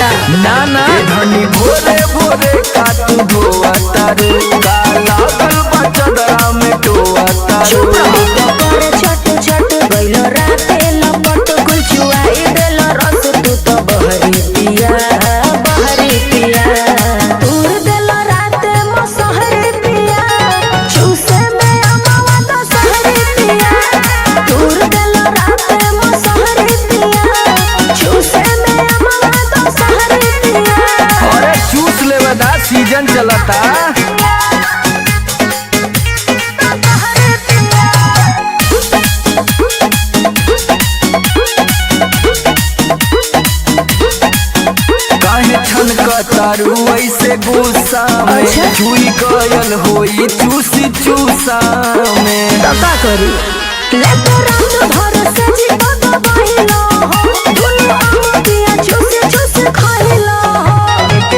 लागता ना ना धनी भोरे भोरे का तू धोआ तारू का लागल बा चदरा में टोआ तारू करे छट छट गइलो राते लपट कुल चुआई देलो रस तू तो बहरी पिया तूर देलो राते मसहरी पिया चूसे में अमावा तो सहरी पिया तूर देलो राते मसहरी पिया चूसे में अमावा तो सहरी पिया अरे चूस ले बदा सीजन चलता तारू ऐसे गुस्सा में छुई गयल होई चूसी चूसा में का करी लेते रात भर से जीवा दबाइलो हो दुनु आमदिया चूस चूस खाइलो हो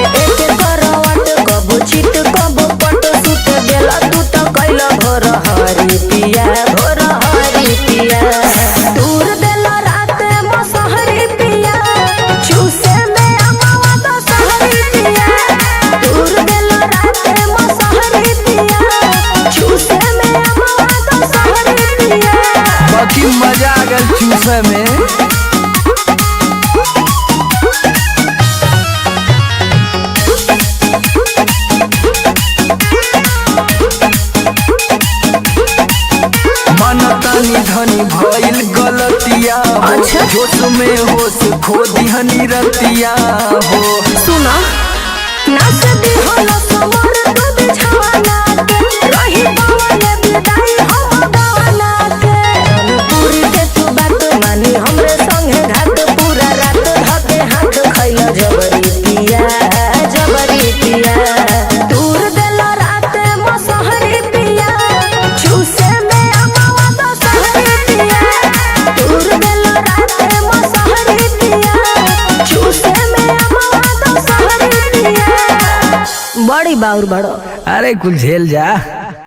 एक करवट कबो चित कबो पट सुत देला तू तो कइलो भोर हरी पिया दूर देला रात मसहरी पिया चूसे में अमावा तो सहरी पिया दूर देला रात मसहरी पिया चूसे में अमावा तो सहरी पिया बाकी मजा आ गल चूसे में मनतानी धनी भइल गलतिया अच्छा जोश में होश खो दिहनी रतिया हो सुना नाच दी होला समर तो बिछवाना के रही बावले विदाई हम गावना के पूरी के तू बात मानी हमरे संगे घाट पूरा रात धके हाथ खइलो जबरी पिया दूर देला रात मसहरी पिया चूसे में अमावा तो सहरी पिया दूर देला रात मसहरी पिया चूसे में अमावा तो सहरी पिया बड़ी बाउर बड़ो अरे कुल झेल जा।